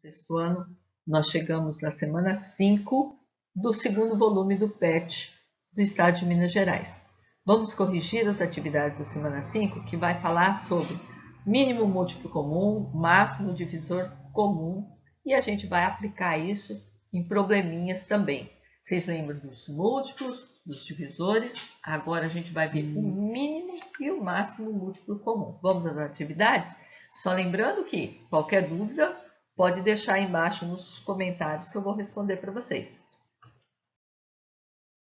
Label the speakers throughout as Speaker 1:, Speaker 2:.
Speaker 1: sexto ano, nós chegamos na semana 5 do segundo volume do PET do Estado de Minas Gerais. Vamos corrigir as atividades da semana 5, que vai falar sobre mínimo múltiplo comum, máximo divisor comum, e a gente vai aplicar isso em probleminhas também. Vocês lembram dos múltiplos, dos divisores? Agora a gente vai ver o mínimo e o máximo múltiplo comum. Vamos às atividades? Só lembrando que qualquer dúvida pode deixar aí embaixo nos comentários que eu vou responder para vocês.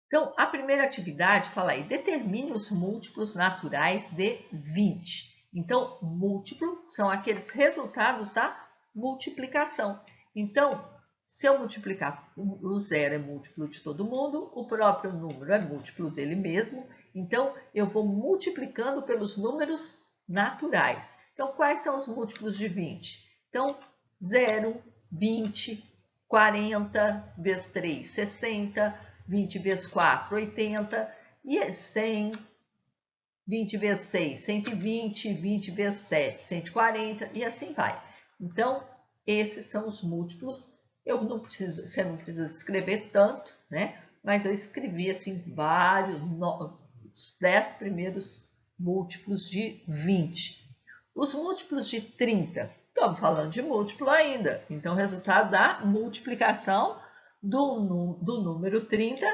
Speaker 1: Então, a primeira atividade fala aí, determine os múltiplos naturais de 20. Então, múltiplo são aqueles resultados da multiplicação. Então, se eu multiplicar, o zero é múltiplo de todo mundo, o próprio número é múltiplo dele mesmo, então eu vou multiplicando pelos números naturais. Então, quais são os múltiplos de 20? Então, 0, 20, 40, vezes 3, 60, 20 vezes 4, 80, e 100, 20 vezes 6, 120, 20 vezes 7, 140, e assim vai. Então, esses são os múltiplos. Você não precisa escrever tanto, né? Mas eu escrevi assim vários, os 10 primeiros múltiplos de 20. Os múltiplos de 30, estamos falando de múltiplo ainda. Então, resultado da multiplicação do número 30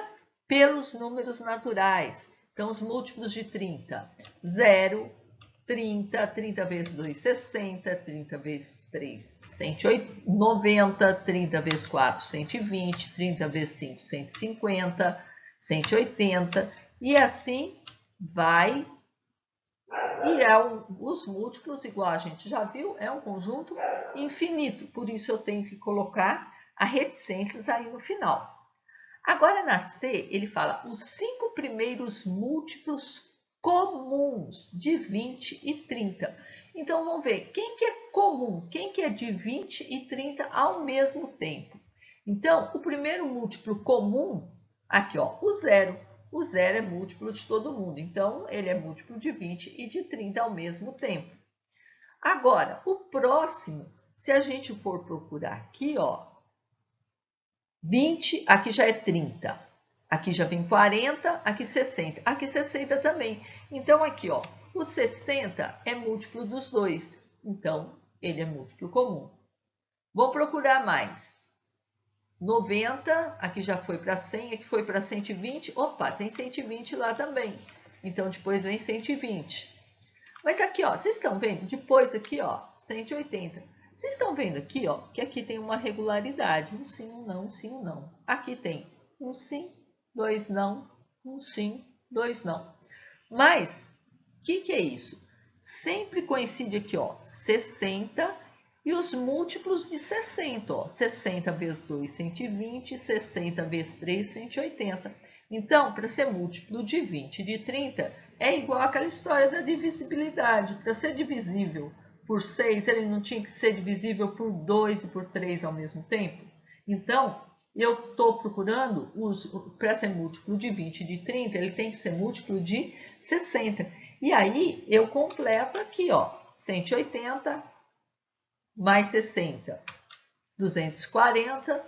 Speaker 1: pelos números naturais. Então, os múltiplos de 30, 0, 30, 30 vezes 2, 60, 30 vezes 3, 190, 30 vezes 4, 120, 30 vezes 5, 150, 180, e assim vai. E os múltiplos, igual a gente já viu, é um conjunto infinito, por isso eu tenho que colocar a reticências aí no final. Agora, na C, ele fala os 5 primeiros múltiplos comuns de 20 e 30. Então, vamos ver, quem que é comum? Quem que é de 20 e 30 ao mesmo tempo? Então, o primeiro múltiplo comum, aqui, ó, o zero. O zero é múltiplo de todo mundo, então ele é múltiplo de 20 e de 30 ao mesmo tempo. Agora, o próximo, se a gente for procurar aqui, ó, 20, aqui já é 30. Aqui já vem 40, aqui 60. Aqui 60 também. Então, aqui, ó, o 60 é múltiplo dos dois. Então, ele é múltiplo comum. Vou procurar mais. 90, aqui já foi para 100, aqui foi para 120. Opa, tem 120 lá também. Então, depois vem 120. Mas aqui, ó, vocês estão vendo? Depois aqui, ó, 180. Vocês estão vendo aqui, ó, que aqui tem uma regularidade. Um sim, um não, um sim, um não. Aqui tem um sim, dois não, um sim, dois não. Mas, o que é isso? Sempre coincide aqui, ó, 60 e os múltiplos de 60, ó. 60 vezes 2, 120, 60 vezes 3, 180. Então, para ser múltiplo de 20 e de 30, é igual àquela história da divisibilidade. Para ser divisível por 6, ele não tinha que ser divisível por 2 e por 3 ao mesmo tempo? Então, eu estou procurando, para ser múltiplo de 20 e de 30, ele tem que ser múltiplo de 60. E aí, eu completo aqui, ó, 180 mais 60, 240,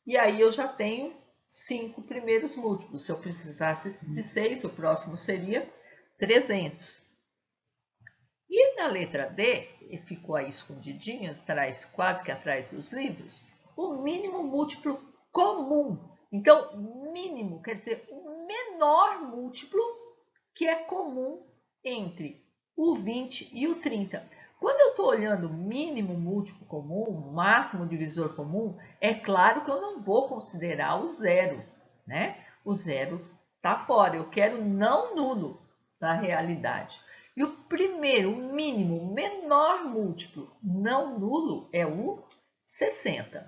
Speaker 1: e aí eu já tenho 5 primeiros múltiplos. Se eu precisasse de 6, o próximo seria 300. E na letra D, ficou aí escondidinho, quase que atrás dos livros, o mínimo múltiplo comum. Então, mínimo quer dizer o menor múltiplo que é comum entre o 20 e o 30. Quando eu estou olhando mínimo múltiplo comum, máximo divisor comum, é claro que eu não vou considerar o zero, né? O zero está fora, eu quero não nulo da realidade. E o primeiro, o mínimo, o menor múltiplo não nulo é o 60.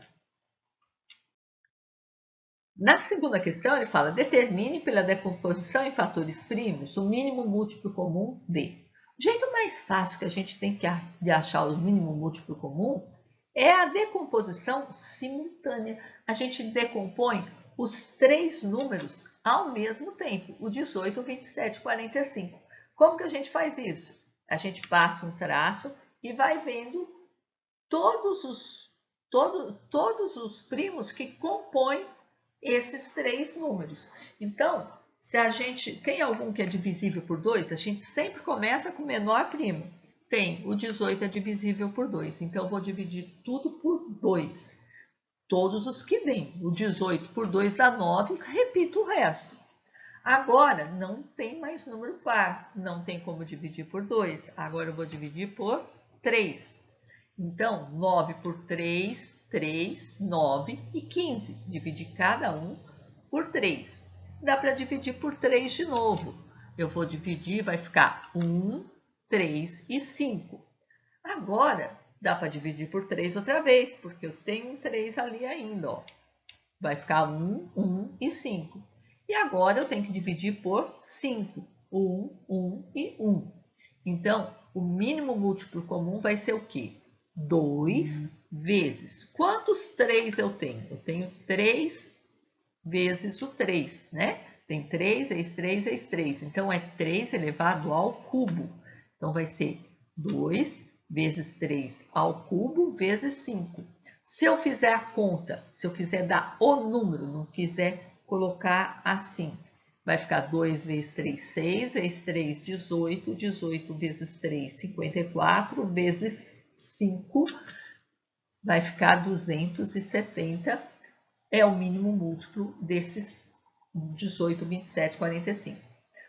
Speaker 1: Na segunda questão, ele fala, determine pela decomposição em fatores primos o mínimo múltiplo comum de. O jeito mais fácil que a gente tem de achar o mínimo múltiplo comum é a decomposição simultânea. A gente decompõe os 3 números ao mesmo tempo, o 18, o 27 e o 45. Como que a gente faz isso? A gente passa um traço e vai vendo todos os todos os primos que compõem esses 3 números. Então, se a gente tem algum que é divisível por 2, a gente sempre começa com o menor primo. Tem, o 18 é divisível por 2, então eu vou dividir tudo por 2. Todos os que deem. O 18 por 2 dá 9, repito o resto. Agora, não tem mais número par, não tem como dividir por 2. Agora eu vou dividir por 3. Então, 9 por 3, 3, 9 e 15. Dividir cada um por 3. Dá para dividir por 3 de novo. Eu vou dividir, vai ficar 1, 3 e 5. Agora, dá para dividir por 3 outra vez, porque eu tenho um 3 ali ainda. Ó. Vai ficar 1, 1 e 5. E agora eu tenho que dividir por 5. 1, 1 e 1. Então, o mínimo múltiplo comum vai ser o quê? 2 vezes. Quantos 3 eu tenho? Eu tenho 3 vezes o 3, né? Tem 3 vezes 3 vezes 3. Então, é 3 elevado ao cubo. Então, vai ser 2 vezes 3 ao cubo vezes 5. Se eu fizer a conta, se eu quiser dar o número, não quiser colocar assim, vai ficar 2 vezes 3, 6, vezes 3, 18, 18 vezes 3, 54, vezes 5, vai ficar 270, é o mínimo múltiplo desses 18, 27, 45.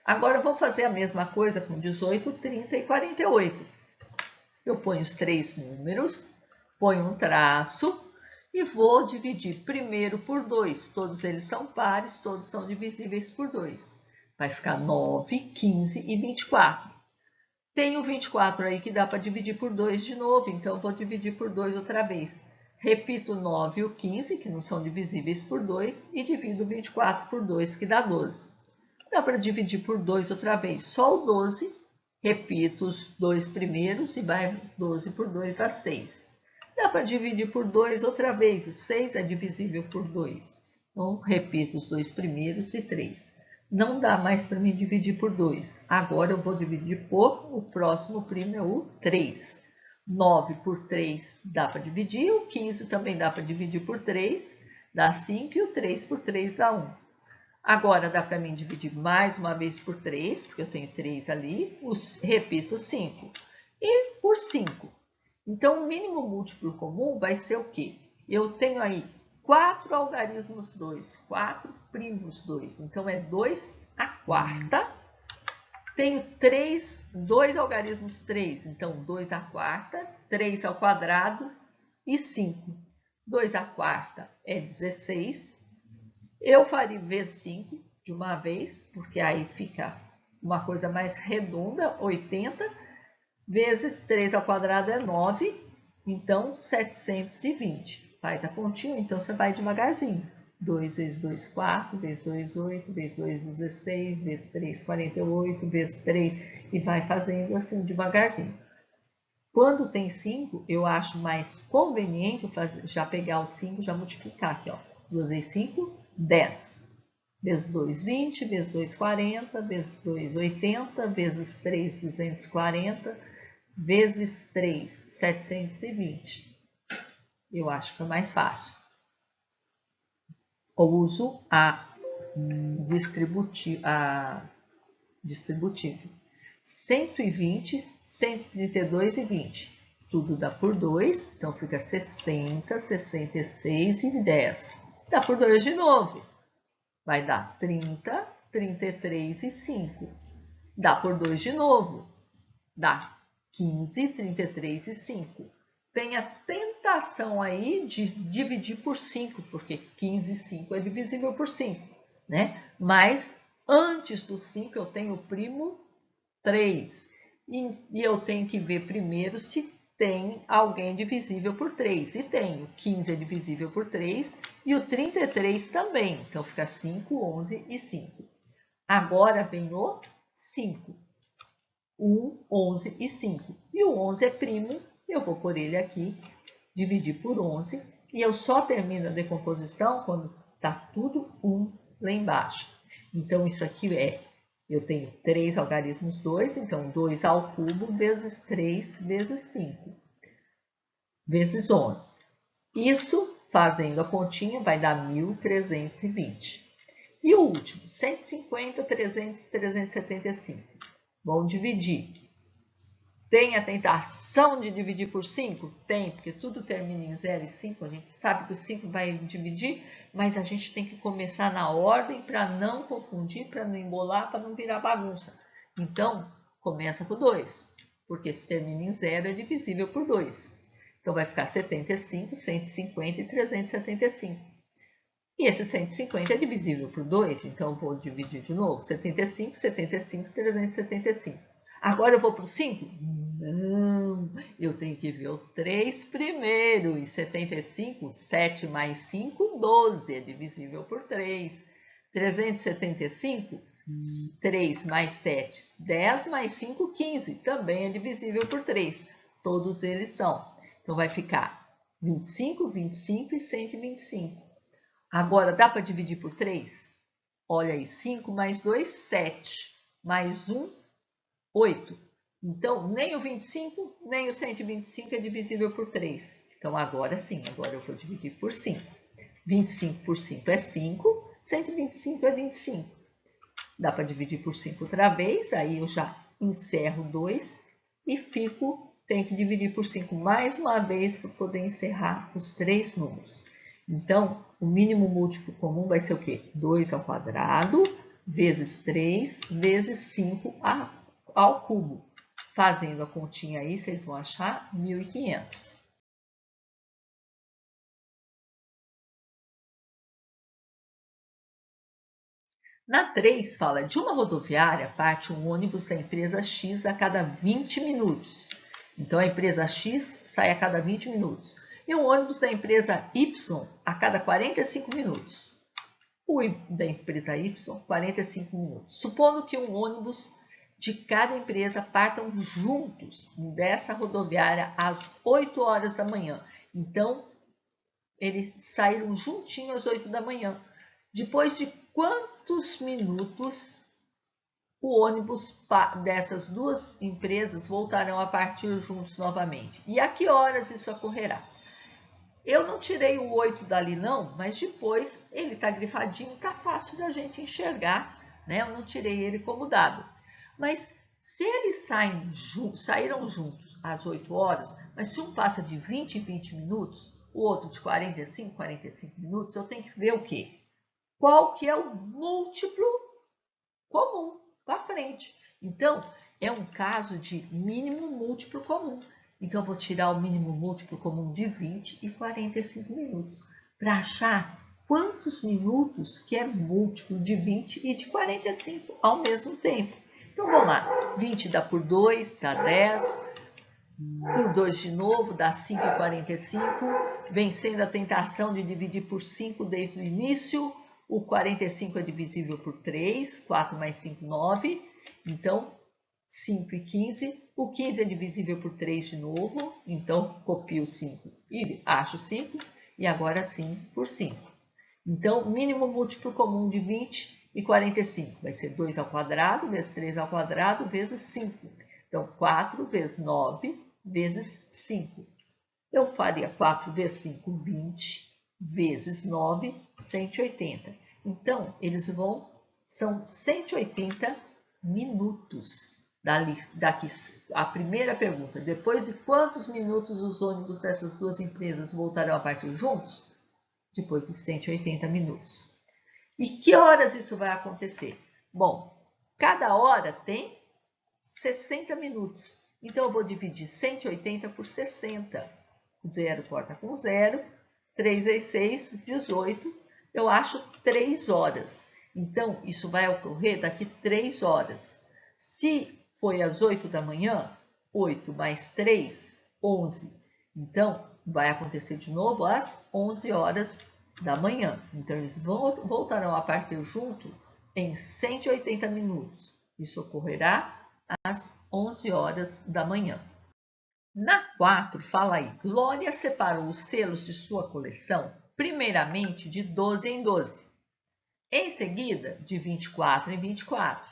Speaker 1: Agora, vamos fazer a mesma coisa com 18, 30 e 48. Eu ponho os 3 números, ponho um traço e vou dividir primeiro por 2. Todos eles são pares, todos são divisíveis por 2. Vai ficar 9, 15 e 24. Tem o 24 aí que dá para dividir por 2 de novo, então eu vou dividir por 2 outra vez. Repito o 9 e o 15, que não são divisíveis por 2, e divido o 24 por 2, que dá 12. Dá para dividir por 2 outra vez, só o 12. Repito os 2 primeiros e vai 12 por 2 dá 6. Dá para dividir por 2 outra vez, o 6 é divisível por 2. Então, repito os 2 primeiros e 3. Não dá mais para me dividir por 2. Agora eu vou dividir por, o próximo primo é o 3. 9 por 3 dá para dividir, o 15 também dá para dividir por 3, dá 5 e o 3 por 3 dá 1. Agora dá para mim dividir mais uma vez por 3, porque eu tenho 3 ali, repito 5. E por 5. Então, o mínimo múltiplo comum vai ser o quê? Eu tenho aí 4 algarismos 2, 4 primos 2. Então, é 2 a quarta. Tenho 2 algarismos 3. Então, 2 a quarta, 3 ao quadrado e 5. 2 a quarta é 16. Eu faria vezes 5 de uma vez, porque aí fica uma coisa mais redonda, 80. Vezes 3 ao quadrado é 9, então 720. Faz a continha, então você vai devagarzinho. 2 vezes 2, 4, vezes 2, 8, vezes 2, 16, vezes 3, 48, vezes 3, e vai fazendo assim devagarzinho. Quando tem 5, eu acho mais conveniente já pegar os 5 e já multiplicar aqui, ó. 2 vezes 5, 10. Vezes 2, 20, vezes 2, 40, vezes 2, 80, vezes 3, 240, vezes 3, 720. Eu acho que é mais fácil. Eu uso a distributivo. 120, 132 e 20. Tudo dá por 2, então fica 60, 66 e 10. Dá por 2 de novo. Vai dar 30, 33 e 5. Dá por 2 de novo. Dá 15, 33 e 5. Tem a tentação aí de dividir por 5, porque 15 e 5 é divisível por 5, né? Mas antes do 5 eu tenho o primo 3. E eu tenho que ver primeiro se tem alguém divisível por 3. E tenho. 15 é divisível por 3 e o 33 também. Então, fica 5, 11 e 5. Agora vem o 5. 1, 11 e 5. E o 11 é primo, eu vou pôr ele aqui, dividir por 11. E eu só termino a decomposição quando está tudo 1 lá embaixo. Então, isso aqui eu tenho 3 algarismos 2, então 2 ao cubo vezes 3 vezes 5, vezes 11. Isso, fazendo a continha, vai dar 1.320. E o último, 150, 300 e 375. Vamos dividir. Tem a tentação de dividir por 5? Tem, porque tudo termina em 0 e 5. A gente sabe que o 5 vai dividir, mas a gente tem que começar na ordem para não confundir, para não embolar, para não virar bagunça. Então, começa com 2, porque se termina em 0 é divisível por 2. Então, vai ficar 75, 150 e 375. E esse 150 é divisível por 2, então eu vou dividir de novo. 75, 75, 375. Agora eu vou para o 5? Não, eu tenho que ver o 3 primeiro. E 75, 7 mais 5, 12, é divisível por 3. 375, 3 mais 7, 10 mais 5, 15, também é divisível por 3. Todos eles são. Então, vai ficar 25, 25 e 125. Agora, dá para dividir por 3? Olha aí, 5 mais 2, 7. Mais 1, 8. Então, nem o 25, nem o 125 é divisível por 3. Então, agora sim, agora eu vou dividir por 5. 25 por 5 é 5, 125 é 25. Dá para dividir por 5 outra vez, aí eu já encerro 2 e tenho que dividir por 5 mais uma vez para poder encerrar os 3 números. Então, o mínimo múltiplo comum vai ser o quê? 2 ao quadrado, vezes 3, vezes 5 ao cubo. Fazendo a continha aí, vocês vão achar 1.500. Na 3, fala de uma rodoviária parte um ônibus da empresa X a cada 20 minutos. Então, a empresa X sai a cada 20 minutos. E um ônibus da empresa Y a cada 45 minutos. O da empresa Y, 45 minutos. Supondo que um ônibus de cada empresa partam juntos dessa rodoviária às 8 horas da manhã. Então, eles saíram juntinho às 8 da manhã. Depois de quantos minutos o ônibus dessas duas empresas voltarão a partir juntos novamente? E a que horas isso ocorrerá? Eu não tirei o 8 dali não, mas depois ele está grifadinho, está fácil da gente enxergar, né? Eu não tirei ele como dado. Mas se eles saíram juntos às 8 horas, mas se um passa de 20 em 20 minutos, o outro de 45 em 45 minutos, eu tenho que ver o quê? Qual que é o múltiplo comum para frente. Então, é um caso de mínimo múltiplo comum. Então, eu vou tirar o mínimo múltiplo comum de 20 e 45 minutos para achar quantos minutos que é múltiplo de 20 e de 45 ao mesmo tempo. Então, vamos lá. 20 dá por 2, dá 10. Por 2 de novo, dá 5,45. Vencendo a tentação de dividir por 5 desde o início. O 45 é divisível por 3. 4 mais 5, 9. Então, 5 e 15. O 15 é divisível por 3 de novo. Então, copio 5 e acho 5. E agora sim por 5. Então, mínimo múltiplo comum de 20 e 45. Vai ser 2 ao quadrado, vezes 3 ao quadrado, vezes 5. Então, 4 vezes 9, vezes 5. Eu faria 4 vezes 5, 20, vezes 9, 180. Então, são 180 minutos. Daqui, a primeira pergunta, depois de quantos minutos os ônibus dessas duas empresas voltarão a partir juntos? Depois de 180 minutos. E que horas isso vai acontecer? Bom, cada hora tem 60 minutos. Então, eu vou dividir 180 por 60. 0 corta com 0. 3 vezes 6, 18. Eu acho 3 horas. Então, isso vai ocorrer daqui 3 horas. Se foi às 8 da manhã, 8 mais 3, 11. Então, vai acontecer de novo às 11 horas da manhã. Então, eles voltarão a partir junto em 180 minutos. Isso ocorrerá às 11 horas da manhã. Na 4, fala aí, Glória separou os selos de sua coleção, primeiramente de 12 em 12. Em seguida, de 24 em 24.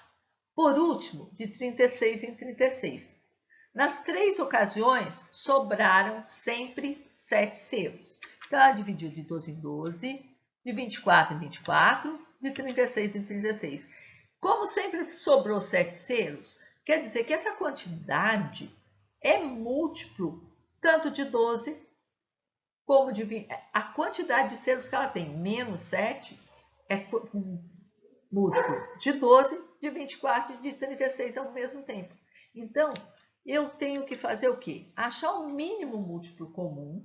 Speaker 1: Por último, de 36 em 36. Nas 3 ocasiões, sobraram sempre 7 selos. Então, ela dividiu de 12 em 12, de 24 em 24, de 36 em 36. Como sempre sobrou 7 selos, quer dizer que essa quantidade é múltiplo tanto de 12 como de 20. A quantidade de selos que ela tem, menos 7, é múltiplo de 12, de 24 e de 36 ao mesmo tempo. Então, eu tenho que fazer o quê? Achar o mínimo múltiplo comum.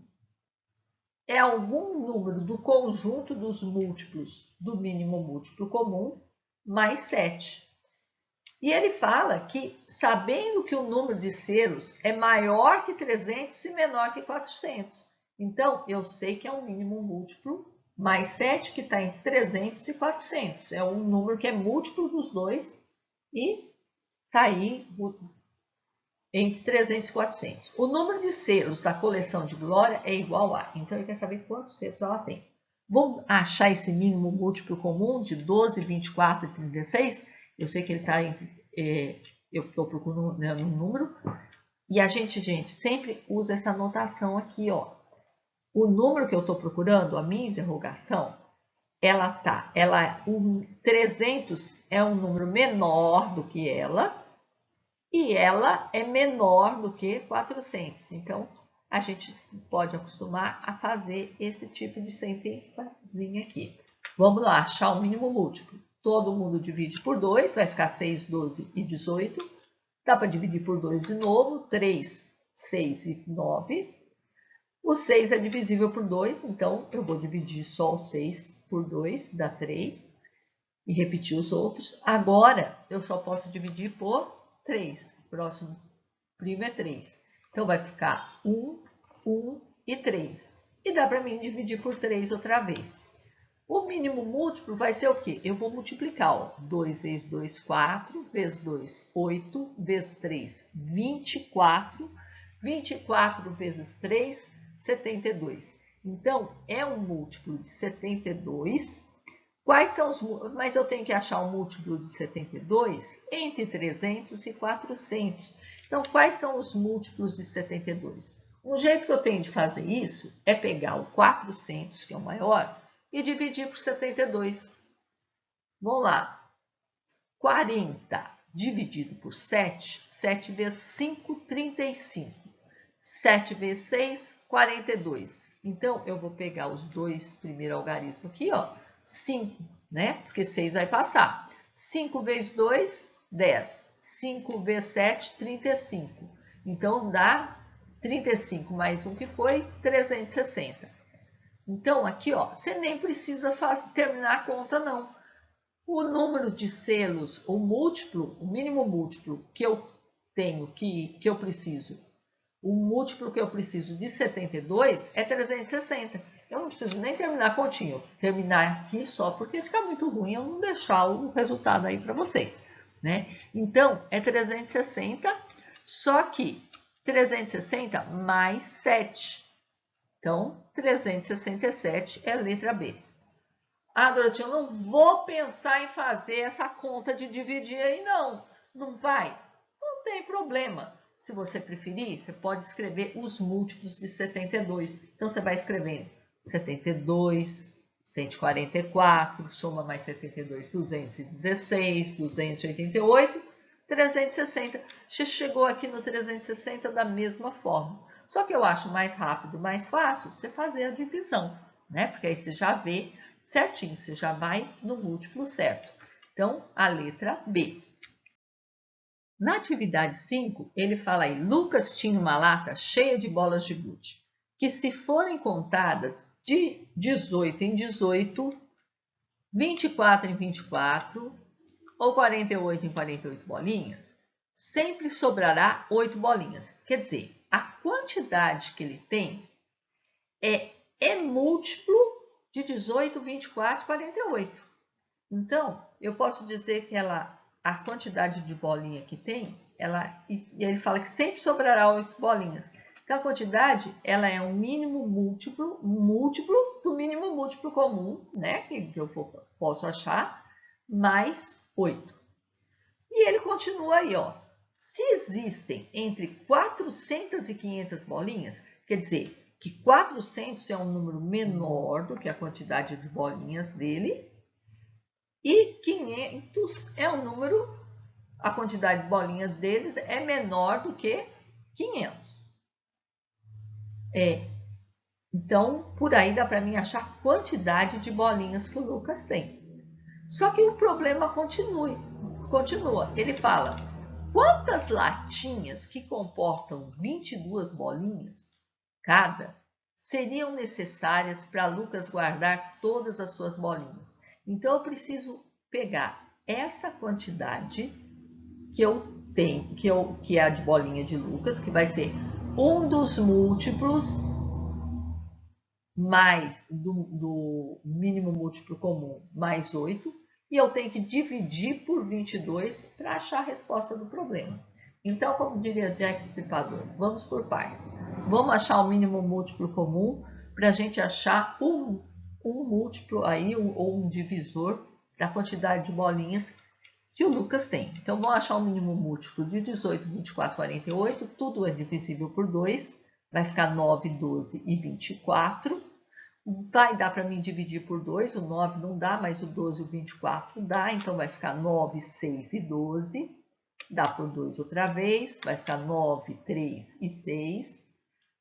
Speaker 1: É algum número do conjunto dos múltiplos do mínimo múltiplo comum, mais 7. E ele fala que, sabendo que o número de selos é maior que 300 e menor que 400, então eu sei que é um mínimo múltiplo mais 7, que está entre 300 e 400. É um número que é múltiplo dos dois e está aí entre 300 e 400. O número de selos da coleção de Glória é igual a... Então, ele quer saber quantos selos ela tem. Vamos achar esse mínimo múltiplo comum de 12, 24 e 36? Eu sei que ele está entre... eu estou procurando um número. E a gente, sempre usa essa notação aqui, ó. O número que eu estou procurando, a minha interrogação, o 300 é um número menor do que ela, e ela é menor do que 400. Então, a gente pode acostumar a fazer esse tipo de sentençazinha aqui. Vamos lá, achar o mínimo múltiplo. Todo mundo divide por 2, vai ficar 6, 12 e 18. Dá para dividir por 2 de novo, 3, 6 e 9. O 6 é divisível por 2, então eu vou dividir só o 6 por 2, dá 3. E repetir os outros. Agora, eu só posso dividir por 3. O próximo primo é 3. Então, vai ficar 1, 1 e 3. E dá para mim dividir por 3 outra vez. O mínimo múltiplo vai ser o quê? Eu vou multiplicar. Ó. 2 vezes 2, 4. Vezes 2, 8. Vezes 3, 24. 24 vezes 3, 72. Então, é um múltiplo de 72. Quais são os... Mas eu tenho que achar o múltiplo de 72 entre 300 e 400. Então, quais são os múltiplos de 72? Um jeito que eu tenho de fazer isso é pegar o 400, que é o maior, e dividir por 72. Vamos lá. 40 dividido por 7, 7 vezes 5, 35. 7 vezes 6, 42. Então, eu vou pegar os dois primeiros algarismos aqui, ó. 5, né? Porque 6 vai passar. 5 vezes 2, 10. 5 vezes 7, 35. Então, dá 35 mais 1 que foi 360. Então, aqui, ó, você nem precisa terminar a conta, não. O número de selos, o múltiplo, o mínimo múltiplo que eu tenho, que eu preciso, o múltiplo que eu preciso de 72 é 360. Eu não preciso nem terminar a continha, eu terminar aqui só porque fica muito ruim eu não deixar o resultado aí para vocês, né? Então, é 360, só que 360 mais 7. Então, 367 é a letra B. Ah, Dorotinha, eu não vou pensar em fazer essa conta de dividir aí, não. Não vai? Não tem problema. Se você preferir, você pode escrever os múltiplos de 72. Então, você vai escrevendo 72, 144, soma mais 72, 216, 288, 360. Você chegou aqui no 360 da mesma forma. Só que eu acho mais rápido, mais fácil, você fazer a divisão, né? Porque aí você já vê certinho, você já vai no múltiplo certo. Então, a letra B. Na atividade 5, ele fala aí, Lucas tinha uma lata cheia de bolas de gude, que se forem contadas de 18 em 18, 24 em 24 ou 48 em 48 bolinhas, sempre sobrará 8 bolinhas. Quer dizer, a quantidade que ele tem é múltiplo de 18, 24 e 48. Então, eu posso dizer que a quantidade de bolinha que tem, e ele fala que sempre sobrará 8 bolinhas. Então, a quantidade, ela é um mínimo múltiplo do mínimo múltiplo comum, né? Que eu posso achar, mais 8. E ele continua aí, ó. Se existem entre 400 e 500 bolinhas, quer dizer, que 400 é um número menor do que a quantidade de bolinhas dele e 500 é um número, a quantidade de bolinhas deles é menor do que 500. Então, por aí dá para mim achar a quantidade de bolinhas que o Lucas tem. Só que o problema continua. Ele fala, quantas latinhas que comportam 22 bolinhas cada seriam necessárias para Lucas guardar todas as suas bolinhas? Então, eu preciso pegar essa quantidade que eu tenho, que é a de bolinha de Lucas, que vai ser um dos múltiplos mais do mínimo múltiplo comum mais 8, e eu tenho que dividir por 22 para achar a resposta do problema. Então, como diria Jack Stripador, vamos por partes. Vamos achar o mínimo múltiplo comum para a gente achar um múltiplo aí, ou um divisor da quantidade de bolinhas que o Lucas tem. Então, vamos achar o mínimo múltiplo de 18, 24, 48. Tudo é divisível por 2. Vai ficar 9, 12 e 24. Vai dar para mim dividir por 2. O 9 não dá, mas o 12 e o 24 dá. Então, vai ficar 9, 6 e 12. Dá por 2 outra vez. Vai ficar 9, 3 e 6.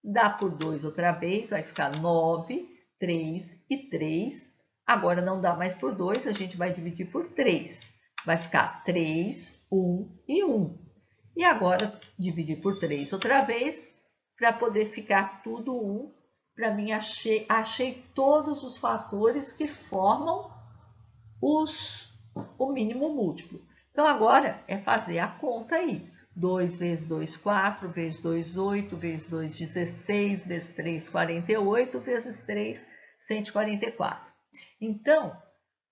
Speaker 1: Dá por 2 outra vez. Vai ficar 9, 3 e 3. Agora, não dá mais por 2. A gente vai dividir por 3. Vai ficar 3, 1 e 1. E agora, dividir por 3 outra vez, para poder ficar tudo 1. Para mim, achei todos os fatores que formam o mínimo múltiplo. Então, agora é fazer a conta aí. 2 vezes 2, 4, vezes 2, 8, vezes 2, 16, vezes 3, 48, vezes 3, 144. Então,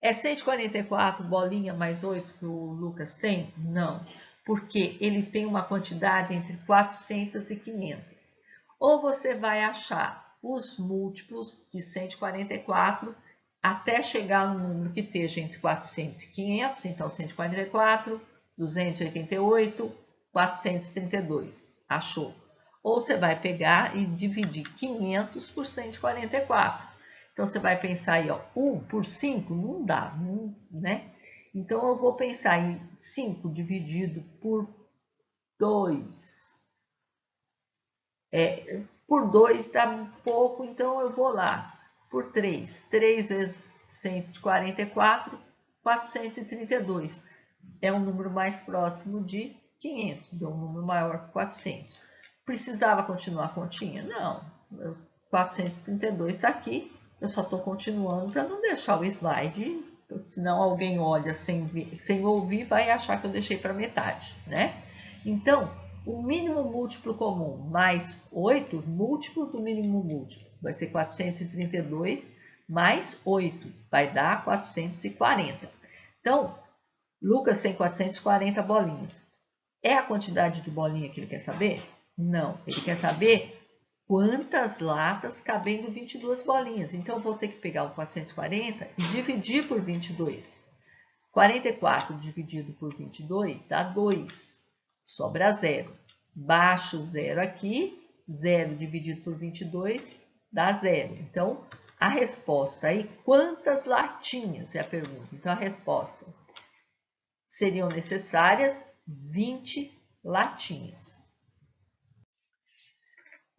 Speaker 1: é 144 bolinha mais 8 que o Lucas tem? Não, porque ele tem uma quantidade entre 400 e 500. Ou você vai achar os múltiplos de 144 até chegar no número que esteja entre 400 e 500, então 144, 288, 432. Achou? Ou você vai pegar e dividir 500 por 144. Então, você vai pensar aí, ó, 1 por 5 não dá, né? Então, eu vou pensar em 5 dividido por 2. Por 2 dá pouco, então eu vou lá. Por 3. 3 vezes 144, 432. É um número mais próximo de 500, deu um número maior que 400. Precisava continuar a continha? Não. 432 está aqui. Eu só estou continuando para não deixar o slide, senão alguém olha sem ouvir, vai achar que eu deixei para metade, né? Então, o mínimo múltiplo comum mais 8, múltiplo do mínimo múltiplo, vai ser 432 mais 8, vai dar 440. Então, Lucas tem 440 bolinhas. É a quantidade de bolinha que ele quer saber? Não, ele quer saber quantas latas cabendo 22 bolinhas. Então, eu vou ter que pegar o 440 e dividir por 22. 44 dividido por 22 dá 2. Sobra 0. Baixo 0 aqui. 0 dividido por 22 dá 0. Então, a resposta aí, quantas latinhas é a pergunta? Então, a resposta seriam necessárias 20 latinhas.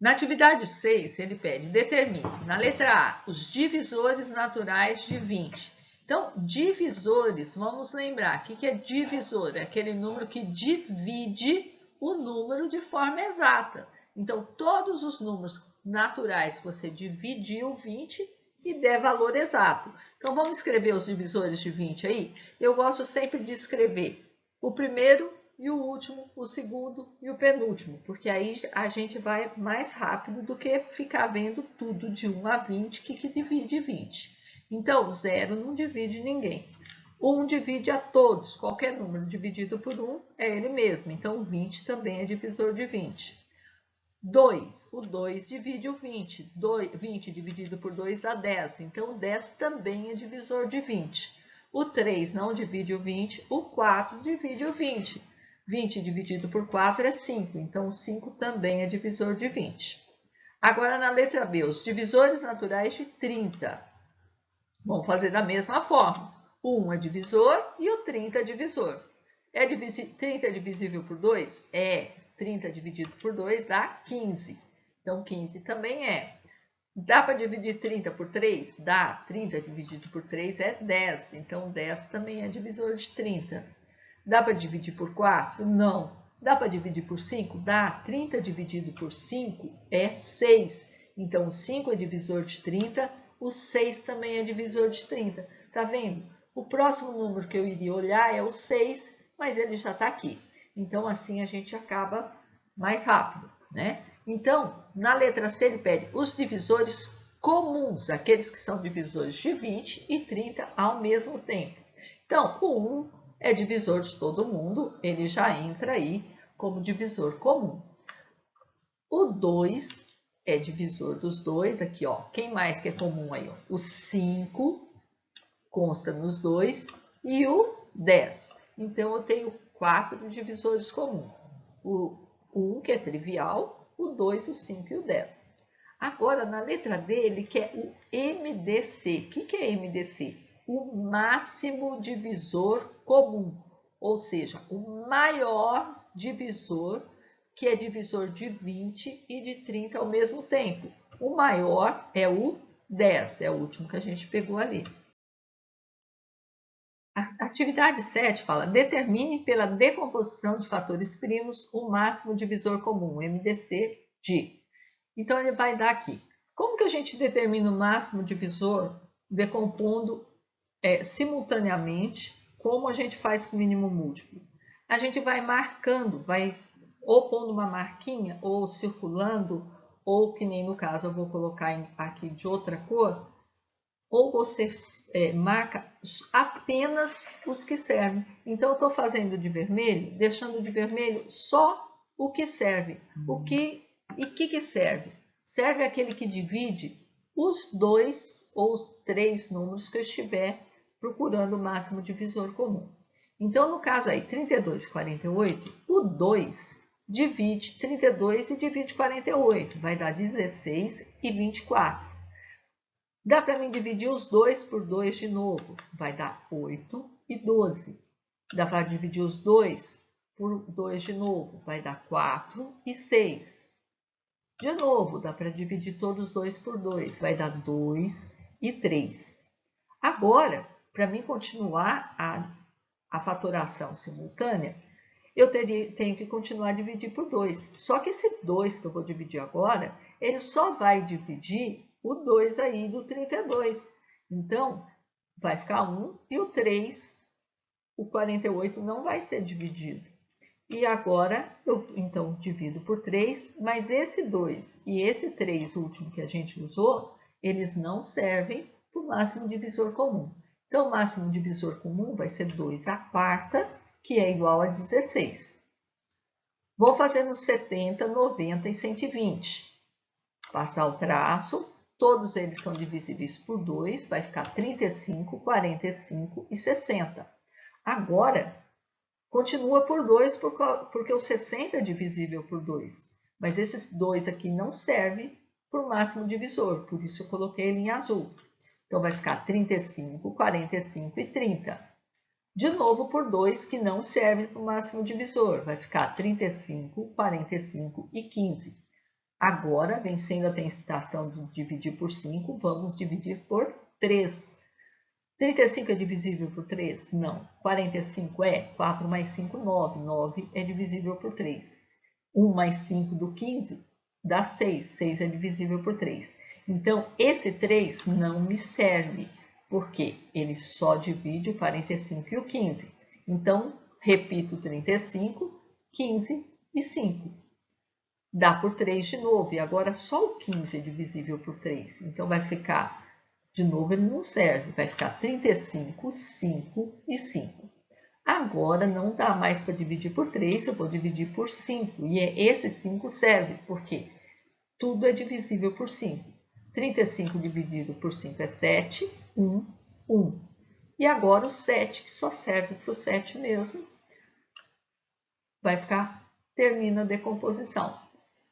Speaker 1: Na atividade 6, ele pede, determine, na letra A, os divisores naturais de 20. Então, divisores, vamos lembrar, o que é divisor? É aquele número que divide o número de forma exata. Então, todos os números naturais você dividiu 20 e der valor exato. Então, vamos escrever os divisores de 20 aí? Eu gosto sempre de escrever o primeiro e o último, o segundo e o penúltimo, porque aí a gente vai mais rápido do que ficar vendo tudo de 1 a 20, que divide 20. Então, 0 não divide ninguém. 1 divide a todos, qualquer número dividido por 1 é ele mesmo, então 20 também é divisor de 20. 2, o 2 divide o 20, 20 dividido por 2 dá 10, então 10 também é divisor de 20. O 3 não divide o 20, o 4 divide o 20. 20 dividido por 4 é 5, então o 5 também é divisor de 20. Agora, na letra B, os divisores naturais de 30. Vamos fazer da mesma forma. O 1 é divisor e o 30 é divisor. 30 é divisível por 2? É. 30 dividido por 2 dá 15. Então, 15 também é. Dá para dividir 30 por 3? Dá. 30 dividido por 3 é 10. Então, 10 também é divisor de 30. Dá para dividir por 4? Não. Dá para dividir por 5? Dá. 30 dividido por 5 é 6. Então, o 5 é divisor de 30, o 6 também é divisor de 30. Tá vendo? O próximo número que eu iria olhar é o 6, mas ele já está aqui. Então, assim a gente acaba mais rápido, né? Então, na letra C, ele pede os divisores comuns, aqueles que são divisores de 20 e 30 ao mesmo tempo. Então, o 1 é divisor de todo mundo, ele já entra aí como divisor comum. O 2 é divisor dos dois, aqui, ó. Quem mais que é comum aí? Ó? O 5 consta nos dois e o 10. Então, eu tenho 4 divisores comuns. O 1, que é trivial, o 2, o 5 e o 10. Agora, na letra D, ele quer o MDC. O que é MDC? O máximo divisor comum, ou seja, o maior divisor, que é divisor de 20 e de 30 ao mesmo tempo. O maior é o 10, é o último que a gente pegou ali. A atividade 7 fala, determine pela decomposição de fatores primos o máximo divisor comum, MDC, de. Então, ele vai dar aqui. Como que a gente determina o máximo divisor decompondo simultaneamente, como a gente faz com o mínimo múltiplo? A gente vai marcando, vai ou pondo uma marquinha, ou circulando, ou que nem no caso eu vou colocar aqui de outra cor, ou você marca apenas os que servem. Então, eu estou fazendo de vermelho, deixando de vermelho só o que serve. O que serve? Serve aquele que divide os 2 ou os 3 números que eu estiver procurando o máximo divisor comum. Então, no caso aí, 32 e 48, o 2 divide 32 e divide 48, vai dar 16 e 24. Dá para mim dividir os 2 por 2 de novo, vai dar 8 e 12. Dá para dividir os 2 por 2 de novo, vai dar 4 e 6. De novo, dá para dividir todos os 2 por 2, vai dar 2 e 3. Agora, para mim continuar a fatoração simultânea, eu tenho que continuar a dividir por 2. Só que esse 2 que eu vou dividir agora, ele só vai dividir o 2 aí do 32. Então, vai ficar 1 e o 3, o 48 não vai ser dividido. E agora, eu então divido por 3, mas esse 2 e esse 3 último que a gente usou, eles não servem para o máximo divisor comum. Então, o máximo divisor comum vai ser 2 à quarta, que é igual a 16. Vou fazer nos 70, 90 e 120. Passar o traço, todos eles são divisíveis por 2, vai ficar 35, 45 e 60. Agora, continua por 2, porque o 60 é divisível por 2. Mas esses 2 aqui não servem para o máximo divisor, por isso eu coloquei ele em azul. Então, vai ficar 35, 45 e 30. De novo por 2, que não serve para o máximo divisor. Vai ficar 35, 45 e 15. Agora, vencendo a tentação de dividir por 5, vamos dividir por 3. 35 é divisível por 3? Não. 45 é? 4 mais 5, 9. 9 é divisível por 3. 1 mais 5 do 15 dá 6. 6 é divisível por 3. Então, esse 3 não me serve, porque ele só divide o 45 e o 15. Então, repito 35, 15 e 5. Dá por 3 de novo, e agora só o 15 é divisível por 3. Então, vai ficar, de novo, ele não serve, vai ficar 35, 5 e 5. Agora, não dá mais para dividir por 3, eu vou dividir por 5. E esse 5 serve, porque tudo é divisível por 5. 35 dividido por 5 é 7, 1, 1. E agora o 7, que só serve para o 7 mesmo, vai ficar, termina a decomposição.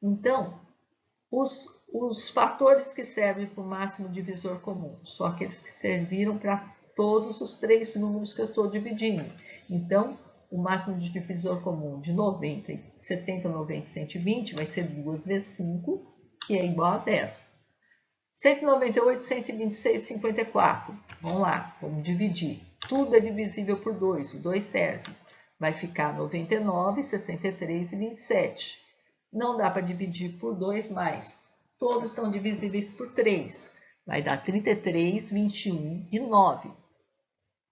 Speaker 1: Então, os Os fatores que servem para o máximo divisor comum são aqueles que serviram para todos os três números que eu estou dividindo. Então, o máximo de divisor comum de 90, 70, 90 e 120 vai ser 2 vezes 5, que é igual a 10. 198, 126 e 54. Vamos lá, vamos dividir. Tudo é divisível por 2, o 2 serve. Vai ficar 99, 63 e 27. Não dá para dividir por 2 mais. Todos são divisíveis por 3. Vai dar 33, 21 e 9.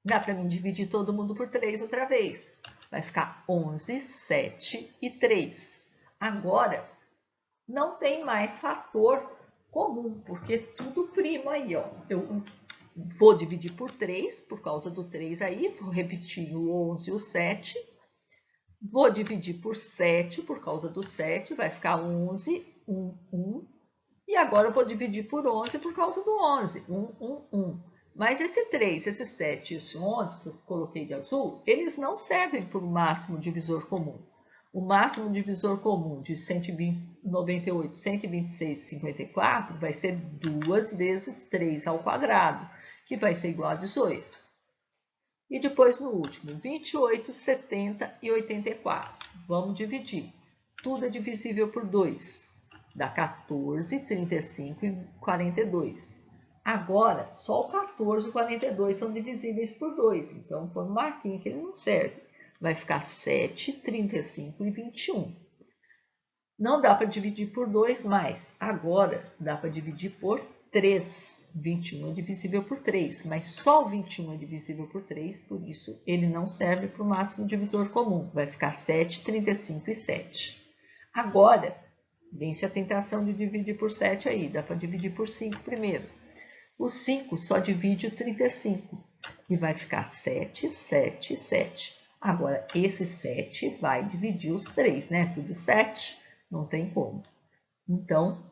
Speaker 1: Dá para mim dividir todo mundo por 3 outra vez. Vai ficar 11, 7 e 3. Agora, não tem mais fator comum, porque tudo primo aí, ó. Eu vou dividir por 3, por causa do 3 aí, vou repetir o 11 e o 7. Vou dividir por 7, por causa do 7, vai ficar 11, 1, 1. E agora eu vou dividir por 11 por causa do 11, 1, 1, 1. Mas esse 3, esse 7 e esse 11, que eu coloquei de azul, eles não servem para o máximo divisor comum. O máximo divisor comum de 198, 126 e 54 vai ser 2 vezes 3 ao quadrado, que vai ser igual a 18. E depois no último, 28, 70 e 84. Vamos dividir. Tudo é divisível por 2. Dá 14, 35 e 42. Agora, só o 14 e o 42 são divisíveis por 2. Então, põe um marquinho que ele não serve. Vai ficar 7, 35 e 21. Não dá para dividir por 2 mais. Agora, dá para dividir por 3. 21 é divisível por 3, mas só o 21 é divisível por 3, por isso ele não serve para o máximo divisor comum. Vai ficar 7, 35 e 7. Agora, vence a tentação de dividir por 7 aí, dá para dividir por 5 primeiro. O 5 só divide o 35 e vai ficar 7, 7, 7. Agora, esse 7 vai dividir os 3, né? Tudo 7, não tem como. Então,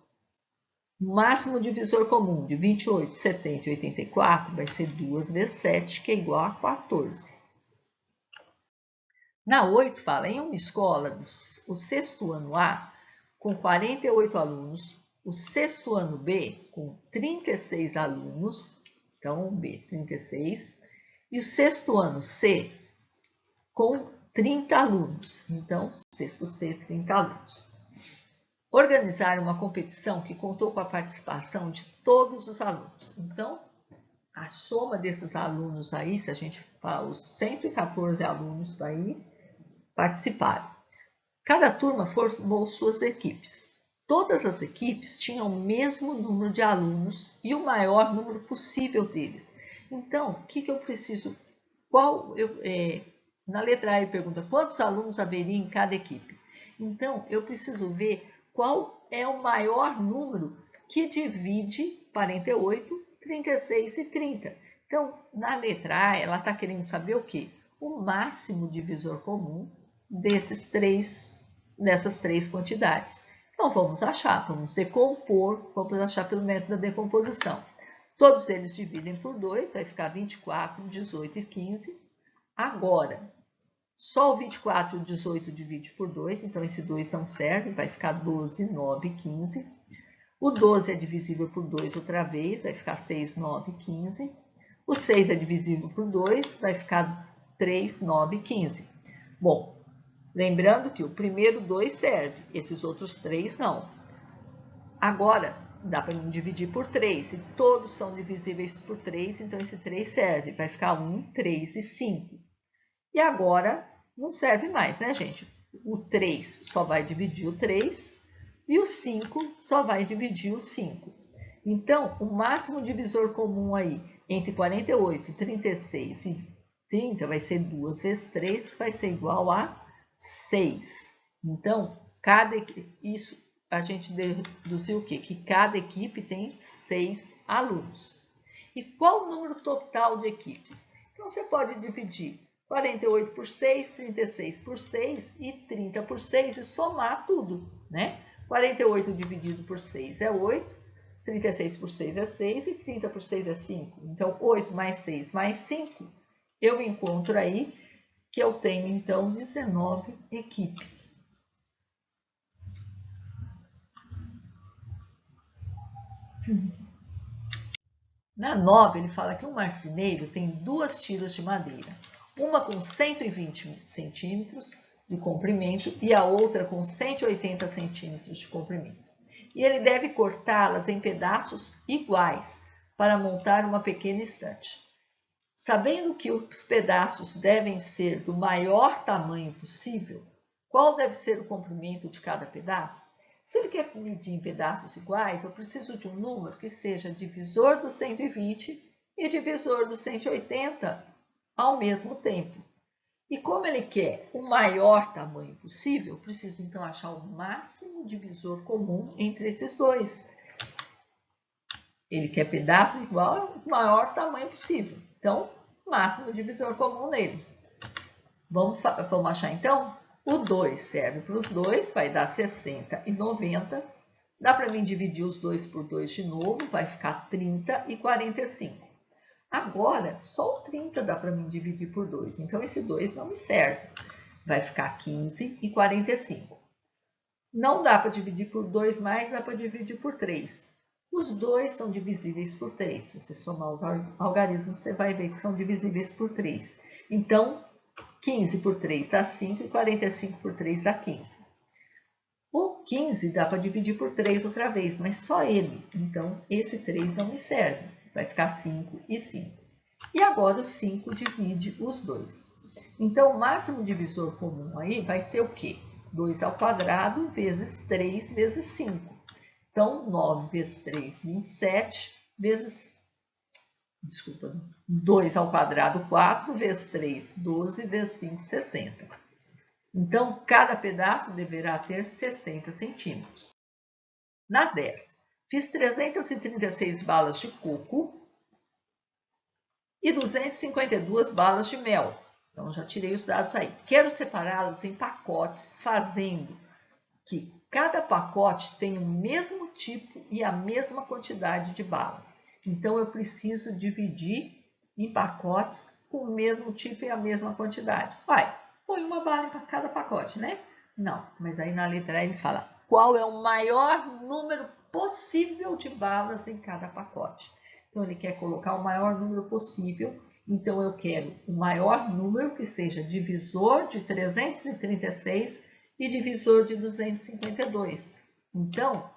Speaker 1: o máximo divisor comum de 28, 70 e 84 vai ser 2 vezes 7, que é igual a 14. Na 8 fala, em uma escola, o sexto ano A, com 48 alunos, o sexto ano B, com 36 alunos, então B, 36, e o sexto ano C, com 30 alunos, então sexto C, 30 alunos. Organizar uma competição que contou com a participação de todos os alunos. Então, a soma desses alunos aí, se a gente fala, os 114 alunos daí participaram. Cada turma formou suas equipes. Todas as equipes tinham o mesmo número de alunos e o maior número possível deles. Então, o que eu preciso? Na letra A ele pergunta quantos alunos haveria em cada equipe. Então, eu preciso ver qual é o maior número que divide 48, 36 e 30. Então, na letra A, ela está querendo saber o quê? O máximo divisor comum dessas três quantidades. Então, vamos achar, vamos decompor, vamos achar pelo método da decomposição. Todos eles dividem por 2, vai ficar 24, 18 e 15. Agora, só o 24 e o 18 divide por 2, então esse 2 não serve, vai ficar 12, 9 e 15. O 12 é divisível por 2 outra vez, vai ficar 6, 9 e 15. O 6 é divisível por 2, vai ficar 3, 9 e 15. Bom, lembrando que o primeiro 2 serve, esses outros 3 não. Agora, dá para dividir por 3. Se todos são divisíveis por 3, então esse 3 serve. Vai ficar 1, 3 e 5. E agora, não serve mais, né, gente? O 3 só vai dividir o 3 e o 5 só vai dividir o 5. Então, o máximo divisor comum aí entre 48, 36 e 30 vai ser 2 vezes 3, que vai ser igual a 6. Então, isso a gente deduziu o quê? Que cada equipe tem 6 alunos. E qual o número total de equipes? Então, você pode dividir 48 por 6, 36 por 6 e 30 por 6 e somar tudo, né? 48 dividido por 6 é 8, 36 por 6 é 6 e 30 por 6 é 5. Então, 8 mais 6 mais 5, eu encontro aí que eu tenho, então, 19 equipes. Na 9, ele fala que um marceneiro tem 2 tiras de madeira, uma com 120 centímetros de comprimento e a outra com 180 centímetros de comprimento. E ele deve cortá-las em pedaços iguais para montar uma pequena estante. Sabendo que os pedaços devem ser do maior tamanho possível, qual deve ser o comprimento de cada pedaço? Se ele quer medir em pedaços iguais, eu preciso de um número que seja divisor do 120 e divisor do 180 ao mesmo tempo. E como ele quer o maior tamanho possível, eu preciso então achar o máximo divisor comum entre esses dois. Ele quer pedaço igual ao maior tamanho possível. Então, máximo divisor comum nele. Vamos achar então? O 2 serve para os dois, vai dar 60 e 90. Dá para mim dividir os 2 por 2 de novo, vai ficar 30 e 45. Agora, só o 30 dá para mim dividir por 2, então esse 2 não me serve. Vai ficar 15 e 45. Não dá para dividir por 2 mais, dá para dividir por 3. Os dois são divisíveis por 3. Se você somar os algarismos, você vai ver que são divisíveis por 3. Então, 15 por 3 dá 5 e 45 por 3 dá 15. O 15 dá para dividir por 3 outra vez, mas só ele. Então, esse 3 não me serve. Vai ficar 5 e 5. E agora o 5 divide os dois. Então, o máximo divisor comum aí vai ser o quê? 2 ao quadrado vezes 3 vezes 5. Então, 9 vezes 3, 27, vezes... Desculpa, 2 ao quadrado, 4, vezes 3, 12, vezes 5, 60. Então, cada pedaço deverá ter 60 centímetros. Na 10, fiz 336 balas de coco e 252 balas de mel. Então, já tirei os dados aí. Quero separá-las em pacotes, fazendo que cada pacote tenha o mesmo tipo e a mesma quantidade de bala. Então, eu preciso dividir em pacotes com o mesmo tipo e a mesma quantidade. Vai, põe uma bala em cada pacote, né? Não, mas aí na letra A ele fala qual é o maior número possível de balas em cada pacote. Então, ele quer colocar o maior número possível. Então, eu quero o maior número que seja divisor de 336 e divisor de 252. Então,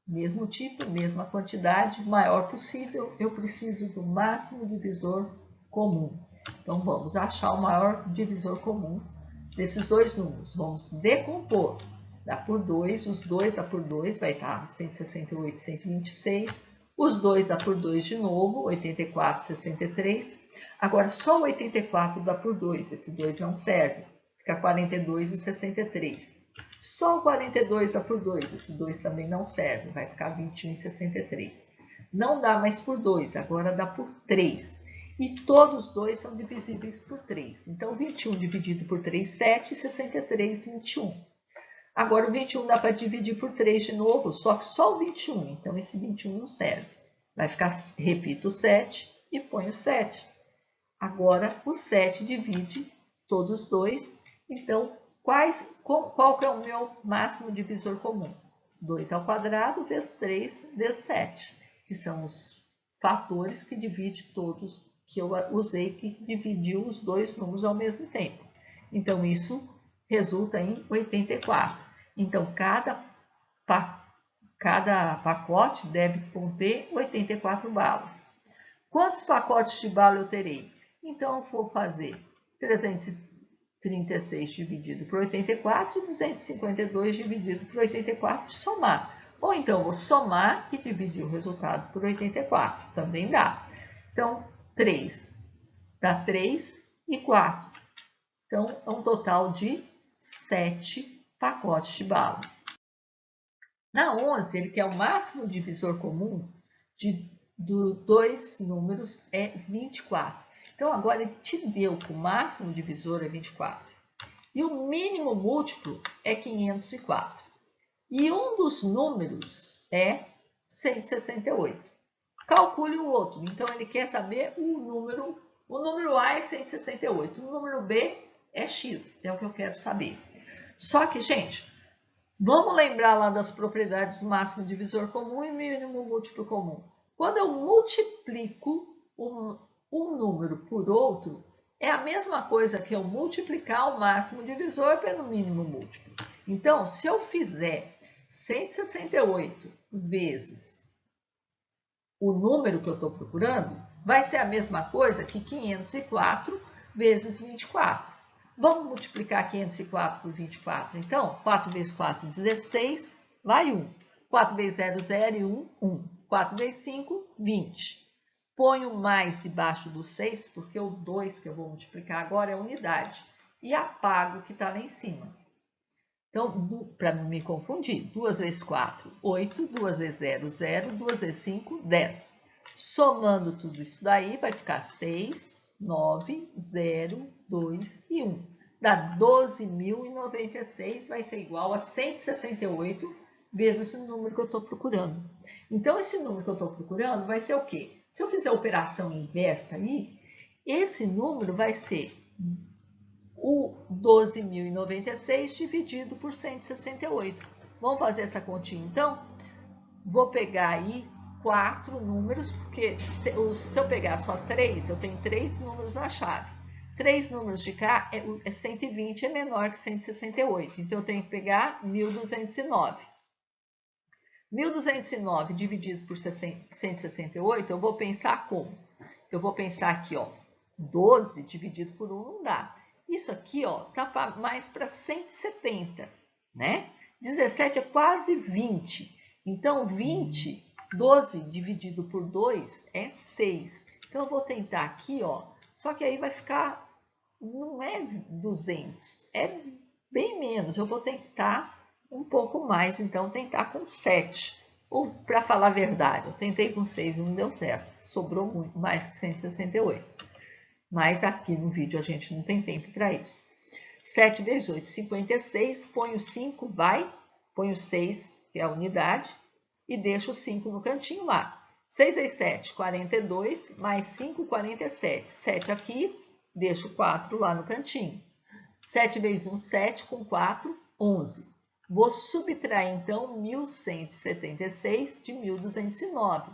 Speaker 1: mesmo tipo, mesma quantidade, maior possível, eu preciso do máximo divisor comum. Então, vamos achar o maior divisor comum desses dois números. Vamos decompor. Dá por 2, os 2 dá por 2, vai estar 168 e 126. Os 2 dá por 2 de novo, 84 e 63. Agora, só o 84 dá por 2, esse 2 não serve. Fica 42 e 63. Só o 42 dá por 2, esse 2 também não serve, vai ficar 21 e 63. Não dá mais por 2, agora dá por 3. E todos os dois são divisíveis por 3. Então, 21 dividido por 3, 7, e 63, 21. Agora, o 21 dá para dividir por 3 de novo, só que só o 21, então esse 21 não serve. Vai ficar, repito, o 7 e ponho o 7. Agora, o 7 divide todos os dois, então, qual que é o meu máximo divisor comum? 2 ao quadrado vezes 3 vezes 7, que são os fatores que dividem todos, que eu usei, que dividiu os dois números ao mesmo tempo. Então, isso resulta em 84. Então, cada pacote deve conter 84 balas. Quantos pacotes de bala eu terei? Então, eu vou fazer 336 dividido por 84 e 252 dividido por 84 e somar. Ou então, eu vou somar e dividir o resultado por 84. Também dá. Então, 3 dá 3 e 4. Então, é um total de 7 pacotes de bala. Na 11, ele quer o máximo divisor comum de dois números é 24. Então, agora ele te deu que o máximo divisor é 24. E o mínimo múltiplo é 504. E um dos números é 168. Calcule o outro. Então, ele quer saber o número. O número A é 168. O número B é X. É o que eu quero saber. Só que, gente, Vamos lembrar lá das propriedades do máximo divisor comum e mínimo múltiplo comum. Quando eu multiplico um número por outro, é a mesma coisa que eu multiplicar o máximo divisor pelo mínimo múltiplo. Então, se eu fizer 168 vezes o número que eu estou procurando, vai ser a mesma coisa que 504 vezes 24. Vamos multiplicar 504 por 24. Então, 4 vezes 4, 16, vai 1. 4 vezes 0, 0 e 1, 1. 4 vezes 5, 20. Ponho mais debaixo do 6, porque o 2 que eu vou multiplicar agora é unidade. E apago o que está lá em cima. Então, para não me confundir, 2 vezes 4, 8. 2 vezes 0, 0. 2 vezes 5, 10. Somando tudo isso daí, vai ficar 6, 9, 0, 2 e 1. Dá 12.096, vai ser igual a 168 vezes o número que eu estou procurando. Então, esse número que eu estou procurando vai ser o quê? Se eu fizer a operação inversa aí, esse número vai ser o 12.096 dividido por 168. Vamos fazer essa continha, então? Vou pegar aí 4 números, porque se eu pegar só 3, eu tenho 3 números na chave. 3 números de cá é 120, é menor que 168. Então, eu tenho que pegar 1.209. 1.209 dividido por 168, eu vou pensar como? Eu vou pensar aqui, ó, 12 dividido por 1 não dá. Isso aqui, ó, tá mais para 170, né? 17 é quase 20. Então, 20, 12 dividido por 2 é 6. Então, eu vou tentar aqui, ó, só que aí vai ficar, não é 200, é bem menos. Eu vou tentar um pouco mais, então, tentar com 7. Ou, para falar a verdade, eu tentei com 6 e não deu certo. Sobrou muito mais que 168. Mas aqui no vídeo a gente não tem tempo para isso. 7 vezes 8, 56. Põe o 5, põe o 6, que é a unidade, e deixa o 5 no cantinho lá. 6 vezes 7, 42, mais 5, 47. 7 aqui, deixo o 4 lá no cantinho. 7 vezes 1, 7, com 4, 11. Vou subtrair, então, 1.176 de 1.209.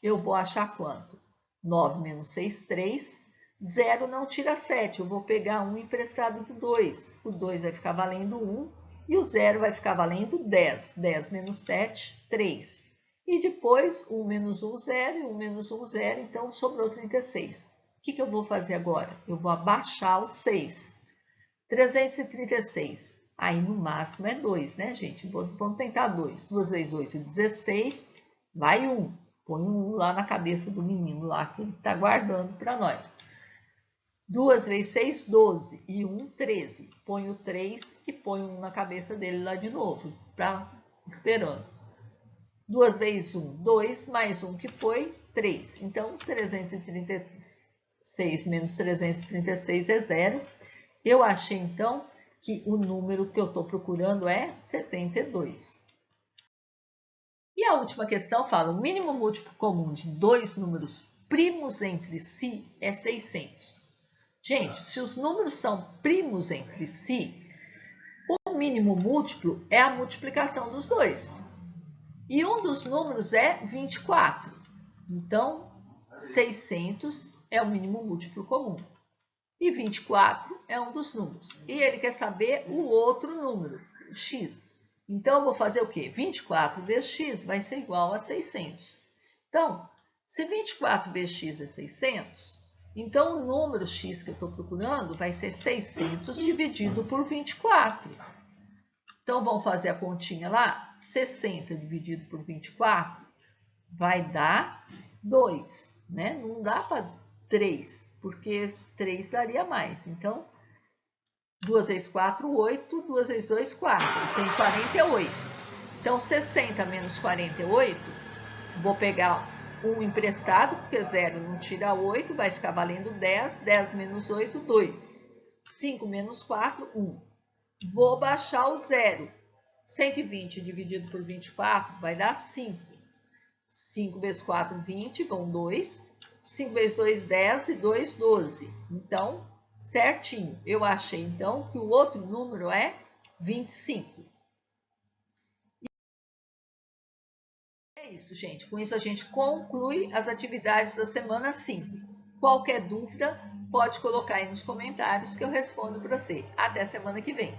Speaker 1: Eu vou achar quanto? 9 menos 6, 3. 0 não tira 7, eu vou pegar 1 emprestado do 2. O 2 vai ficar valendo 1 e o 0 vai ficar valendo 10. 10 menos 7, 3. E depois 1 menos 1, 0 e 1 menos 1, 0, então sobrou 36. O que eu vou fazer agora? Eu vou abaixar o 6. 336. Aí no máximo é 2, né, gente? Vamos tentar 2. 2 vezes 8, 16. Vai 1. Põe um 1 lá na cabeça do menino lá que ele está guardando para nós. 2 vezes 6, 12. E 1, 13. Põe o 3 e põe 1 na cabeça dele lá de novo, esperando. 2 vezes 1, 2, mais 1 que foi 3. Então, 336 menos 336 é 0. Eu achei, então, que o número que eu estou procurando é 72. E a última questão fala, o mínimo múltiplo comum de dois números primos entre si é 600. Gente, se os números são primos entre si, o mínimo múltiplo é a multiplicação dos dois. E um dos números é 24. Então, 600 é o mínimo múltiplo comum. E 24 é um dos números. E ele quer saber o outro número, o x. Então, eu vou fazer o quê? 24 vezes x vai ser igual a 600. Então, se 24 vezes x é 600, então o número x que eu estou procurando vai ser 600 dividido por 24. Então, vamos fazer a continha lá. 60 dividido por 24 vai dar 2, né? Não dá para 3, porque 3 daria mais. Então, 2 vezes 4, 8. 2 vezes 2, 4. Tem 48. Então, 60 menos 48, vou pegar 1 emprestado, porque 0 não tira 8, vai ficar valendo 10. 10 menos 8, 2. 5 menos 4, 1. Vou baixar o 0. 120 dividido por 24 vai dar 5. 5 vezes 4, 20, vão 2. 5 vezes 2, 10 e 2, 12. Então, certinho. Eu achei, então, que o outro número é 25. é isso, gente. Com isso a gente conclui as atividades da semana 5. Qualquer dúvida, pode colocar aí nos comentários que eu respondo para você. Até semana que vem.